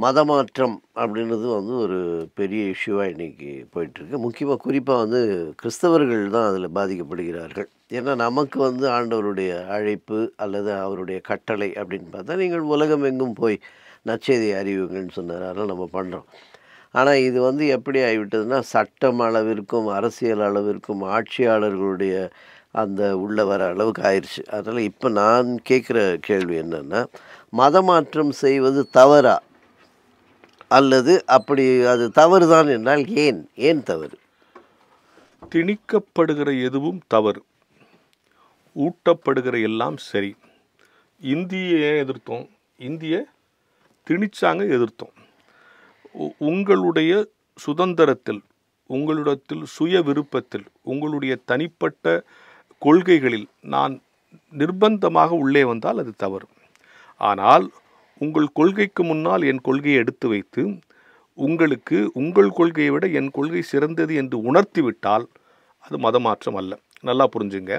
மதமாற்றம் அப்படின்றது வந்து ஒரு பெரிய இஷ்யூவாக இன்றைக்கி போயிட்டுருக்கு. முக்கியமாக குறிப்பாக வந்து கிறிஸ்தவர்கள் தான் அதில் பாதிக்கப்படுகிறார்கள். ஏன்னா நமக்கு வந்து ஆண்டவருடைய அழைப்பு அல்லது அவருடைய கட்டளை அப்படின்னு பார்த்தா, நீங்கள் உலகம் எங்கும் போய் நற்செய்தியை அறிவிங்கன்னு சொன்னார். அதெல்லாம் நம்ம பண்ணுறோம். ஆனால் இது வந்து எப்படி ஆகிவிட்டதுன்னா, சட்டம் அளவிற்கும் அரசியல் அளவிற்கும் ஆட்சியாளர்களுடைய அந்த உள்ள வர அளவுக்கு ஆயிடுச்சு. அதனால் இப்போ நான் கேட்குற கேள்வி என்னென்னா, மதமாற்றம் செய்வது தவறா? அல்லது அப்படி அது தவறுதான் என்றால் ஏன்? ஏன் தவறு? திணிக்கப்படுகிற எதுவும் தவறு, ஊட்டப்படுகிற எல்லாம் சரி. இந்தியை ஏன் எதிர்த்தோம்? இந்திய திணிச்சாங்க, எதிர்த்தோம். உங்களுடைய சுதந்திரத்தில், உங்களிடத்தில் சுய விருப்பத்தில், உங்களுடைய தனிப்பட்ட கொள்கைகளில் நான் நிர்பந்தமாக உள்ளே வந்தால் அது தவறு. ஆனால் உங்கள் கொள்கைக்கு முன்னால் என் கொள்கையை எடுத்து வைத்து உங்களுக்கு உங்கள் கொள்கையை விட என் கொள்கை சிறந்தது என்று உணர்த்திவிட்டால் அது மதமாற்றம் அல்ல. நல்லா புரிஞ்சுங்க.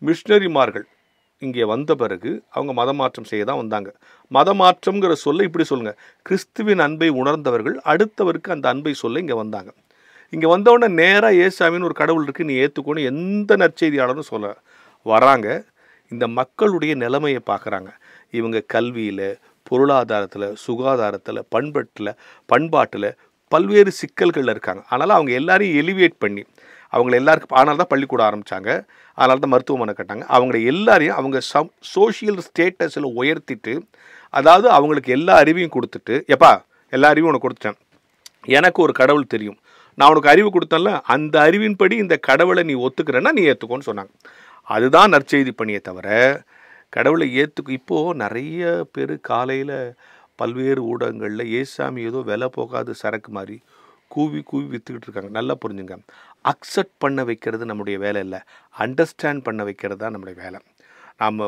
மிஷினரிமார்கள் இங்கே வந்த பிறகு அவங்க மதமாற்றம் செய்ய தான் வந்தாங்க. மதமாற்றம்ங்கிற சொல்லை இப்படி சொல்லுங்க, கிறிஸ்துவின் அன்பை உணர்ந்தவர்கள் அடுத்தவருக்கு அந்த அன்பை சொல்ல இங்கே வந்தாங்க. இங்கே வந்தவுடனே நேராக ஏசாமின்னு ஒரு கடவுள் இருக்குது, நீ ஏற்றுக்கொண்டு எந்த நற்செய்தியாளரும் சொல்ல வராங்க. இந்த மக்களுடைய நிலைமையை பார்க்குறாங்க. இவங்க கல்வியில், பொருளாதாரத்தில், சுகாதாரத்தில், பண்பாட்டில் பல்வேறு சிக்கல்களில் இருக்காங்க. அதனால் அவங்க எல்லாரையும் எலிவேட் பண்ணி அவங்கள எல்லாருக்கும், அதனால தான் பள்ளிக்கூடம் ஆரம்பித்தாங்க, அதனால தான் மருத்துவமனை கட்டாங்க. அவங்கள எல்லாரையும் அவங்க சோஷியல் ஸ்டேட்டஸில் உயர்த்திட்டு, அதாவது அவங்களுக்கு எல்லா அறிவையும் கொடுத்துட்டு, எப்பா எல்லா அறிவும் உனக்கு கொடுத்துட்டேன், எனக்கு ஒரு கடவுள் தெரியும், நான் உனக்கு அறிவு கொடுத்தேன்ல, அந்த அறிவின்படி இந்த கடவுளை நீ ஒத்துக்கிறேன்னா நீ ஏற்றுக்கோன்னு சொன்னாங்க. அதுதான் நற்செய்தி பணியை தவிர கடவுளை இப்போது நிறைய பேர் காலையில் பல்வேறு ஊடகங்களில் ஏசாமி ஏதோ விலை போகாத சரக்கு மாதிரி கூவி விற்றுக்கிட்டு இருக்காங்க. நல்லா புரிஞ்சுங்க. அக்செப்ட் பண்ண வைக்கிறது நம்முடைய வேலை இல்லை, அண்டர்ஸ்டாண்ட் பண்ண வைக்கிறது தான் நம்முடைய வேலை. நாம்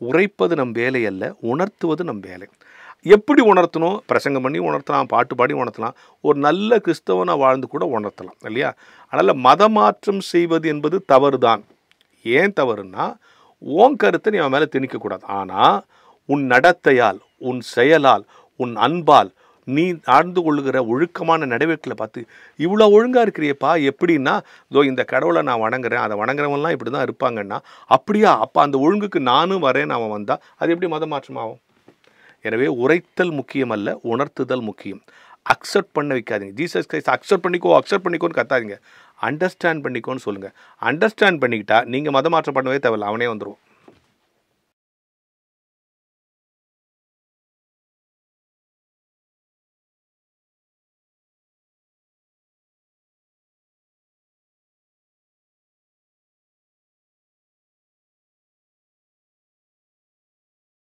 உரைப்பது நம் வேலை அல்ல, உணர்த்துவது நம் வேலை. எப்படி உணர்த்தணும்? பிரசங்கம் பண்ணி உணர்த்தலாம், பாட்டு பாடி உணர்த்தலாம், ஒரு நல்ல கிறிஸ்தவனாக வாழ்ந்து கூட உணர்த்தலாம் இல்லையா? அதனால் மதமாற்றம் செய்வது என்பது தவறு தான். ஏன் தவறுன்னா, உன் கருத்தை நீ அவன் மேலே திணிக்கக்கூடாது. ஆனால் உன் நடத்தையால், உன் செயலால், உன் அன்பால் நீ ஆழ்ந்து கொள்ளுகிற ஒழுக்கமான நடவடிக்கைகளை பார்த்து இவ்வளோ ஒழுங்காக இருக்கிறியப்பா, எப்படின்னா இதோ இந்த கடவுளை நான் வணங்குறேன், அதை வணங்குறவங்கலாம் இப்படி தான் இருப்பாங்கன்னா, அப்படியா, அப்போ அந்த ஒழுங்குக்கு நானும் வரேன்னு அவன் வந்தால் அது எப்படி மதமாற்றம் ஆகும்? எனவே உரைத்தல் முக்கியம் அல்ல, உணர்த்துதல் முக்கியம். அக்செப்ட் பண்ண வைக்காதீங்க. ஜீசஸ் கிரைஸ்ட் அக்செப்ட் பண்ணிக்கோன்னு கத்தாதீங்க, அண்டர்ஸ்டாண்ட் பண்ணிக்கோன்னு சொல்லுங்கள். அண்டர்ஸ்டாண்ட் பண்ணிக்கிட்டா நீங்கள் மதமாற்றம் பண்ணவே தேவையில்லை, அவனே வந்துடுவோம்.